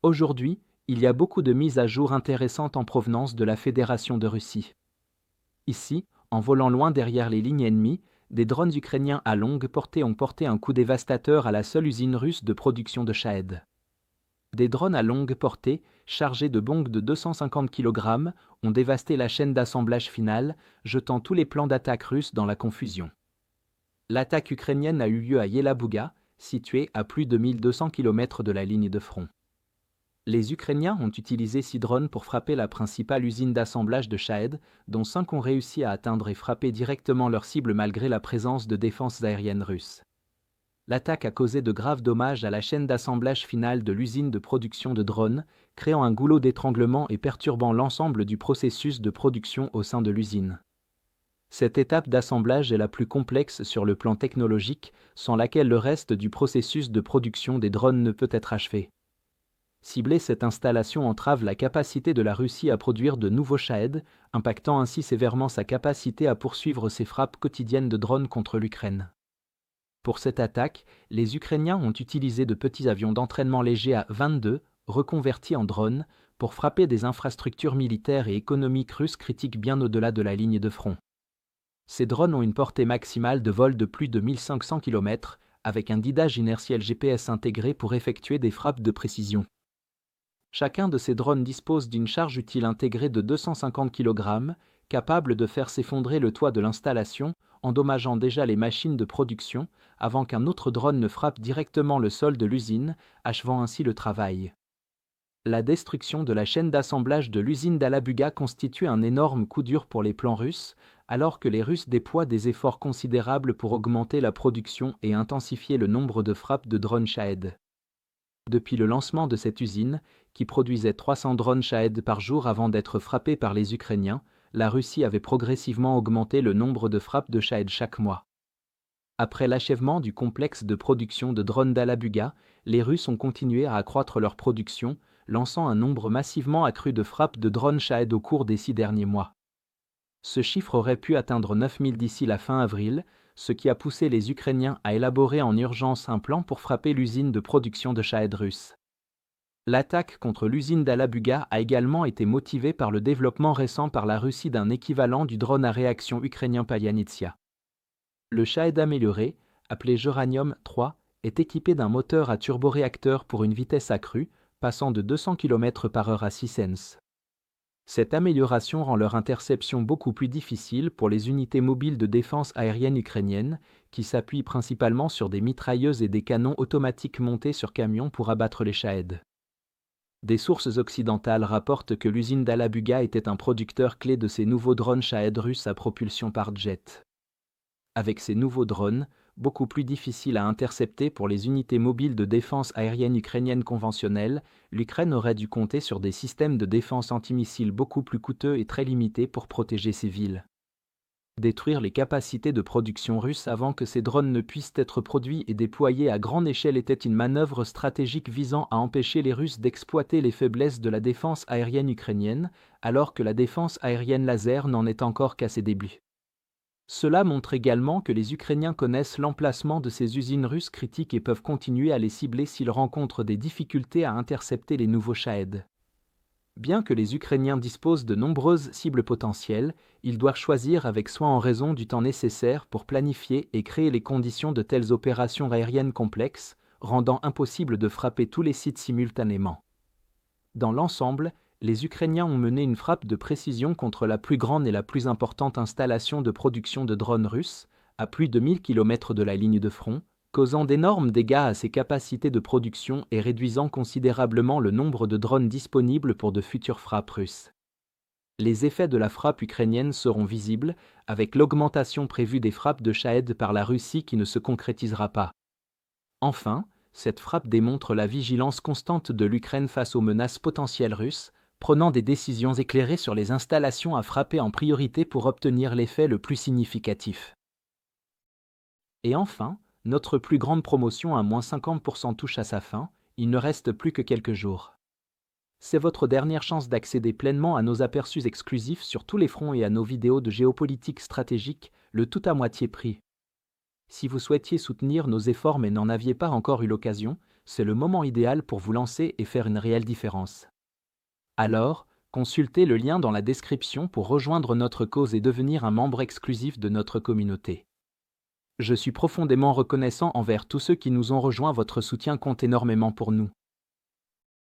Aujourd'hui, il y a beaucoup de mises à jour intéressantes en provenance de la Fédération de Russie. Ici, en volant loin derrière les lignes ennemies, des drones ukrainiens à longue portée ont porté un coup dévastateur à la seule usine russe de production de Shahed. Des drones à longue portée, chargés de bombes de 250 kg, ont dévasté la chaîne d'assemblage finale, jetant tous les plans d'attaque russes dans la confusion. L'attaque ukrainienne a eu lieu à Yelabuga, située à plus de 1200 km de la ligne de front. Les Ukrainiens ont utilisé 6 drones pour frapper la principale usine d'assemblage de Shahed, dont 5 ont réussi à atteindre et frapper directement leur cible malgré la présence de défenses aériennes russes. L'attaque a causé de graves dommages à la chaîne d'assemblage finale de l'usine de production de drones, créant un goulot d'étranglement et perturbant l'ensemble du processus de production au sein de l'usine. Cette étape d'assemblage est la plus complexe sur le plan technologique, sans laquelle le reste du processus de production des drones ne peut être achevé. Cibler cette installation entrave la capacité de la Russie à produire de nouveaux Shahed, impactant ainsi sévèrement sa capacité à poursuivre ses frappes quotidiennes de drones contre l'Ukraine. Pour cette attaque, les Ukrainiens ont utilisé de petits avions d'entraînement légers A-22, reconvertis en drones, pour frapper des infrastructures militaires et économiques russes critiques bien au-delà de la ligne de front. Ces drones ont une portée maximale de vol de plus de 1500 km, avec un guidage inertiel GPS intégré pour effectuer des frappes de précision. Chacun de ces drones dispose d'une charge utile intégrée de 250 kg, capable de faire s'effondrer le toit de l'installation, endommageant déjà les machines de production, avant qu'un autre drone ne frappe directement le sol de l'usine, achevant ainsi le travail. La destruction de la chaîne d'assemblage de l'usine d'Alabuga constitue un énorme coup dur pour les plans russes, alors que les Russes déploient des efforts considérables pour augmenter la production et intensifier le nombre de frappes de drones Shahed. Depuis le lancement de cette usine, qui produisait 300 drones Shahed par jour avant d'être frappée par les Ukrainiens, la Russie avait progressivement augmenté le nombre de frappes de Shahed chaque mois. Après l'achèvement du complexe de production de drones d'Alabuga, les Russes ont continué à accroître leur production, lançant un nombre massivement accru de frappes de drones Shahed au cours des 6 derniers mois. Ce chiffre aurait pu atteindre 9000 d'ici la fin avril, ce qui a poussé les Ukrainiens à élaborer en urgence un plan pour frapper l'usine de production de Shahed russe. L'attaque contre l'usine d'Alabuga a également été motivée par le développement récent par la Russie d'un équivalent du drone à réaction ukrainien Payanitsia. Le Shahed amélioré, appelé Geranium 3, est équipé d'un moteur à turboréacteur pour une vitesse accrue, passant de 200 km/h à 6 sens. Cette amélioration rend leur interception beaucoup plus difficile pour les unités mobiles de défense aérienne ukrainiennes, qui s'appuient principalement sur des mitrailleuses et des canons automatiques montés sur camions pour abattre les Shahed. Des sources occidentales rapportent que l'usine d'Alabuga était un producteur clé de ces nouveaux drones Shahed russes à propulsion par jet. Avec ces nouveaux drones, beaucoup plus difficiles à intercepter pour les unités mobiles de défense aérienne ukrainiennes conventionnelles, l'Ukraine aurait dû compter sur des systèmes de défense antimissiles beaucoup plus coûteux et très limités pour protéger ses villes. Détruire les capacités de production russes avant que ces drones ne puissent être produits et déployés à grande échelle était une manœuvre stratégique visant à empêcher les Russes d'exploiter les faiblesses de la défense aérienne ukrainienne, alors que la défense aérienne laser n'en est encore qu'à ses débuts. Cela montre également que les Ukrainiens connaissent l'emplacement de ces usines russes critiques et peuvent continuer à les cibler s'ils rencontrent des difficultés à intercepter les nouveaux Shahed. Bien que les Ukrainiens disposent de nombreuses cibles potentielles, ils doivent choisir avec soin en raison du temps nécessaire pour planifier et créer les conditions de telles opérations aériennes complexes, rendant impossible de frapper tous les sites simultanément. Dans l'ensemble, les Ukrainiens ont mené une frappe de précision contre la plus grande et la plus importante installation de production de drones russes, à plus de 1000 km de la ligne de front, causant d'énormes dégâts à ses capacités de production et réduisant considérablement le nombre de drones disponibles pour de futures frappes russes. Les effets de la frappe ukrainienne seront visibles, avec l'augmentation prévue des frappes de Shahed par la Russie qui ne se concrétisera pas. Enfin, cette frappe démontre la vigilance constante de l'Ukraine face aux menaces potentielles russes, prenant des décisions éclairées sur les installations à frapper en priorité pour obtenir l'effet le plus significatif. Et enfin, notre plus grande promotion à moins 50% touche à sa fin, il ne reste plus que quelques jours. C'est votre dernière chance d'accéder pleinement à nos aperçus exclusifs sur tous les fronts et à nos vidéos de géopolitique stratégique, le tout à moitié prix. Si vous souhaitiez soutenir nos efforts mais n'en aviez pas encore eu l'occasion, c'est le moment idéal pour vous lancer et faire une réelle différence. Alors, consultez le lien dans la description pour rejoindre notre cause et devenir un membre exclusif de notre communauté. Je suis profondément reconnaissant envers tous ceux qui nous ont rejoints, votre soutien compte énormément pour nous.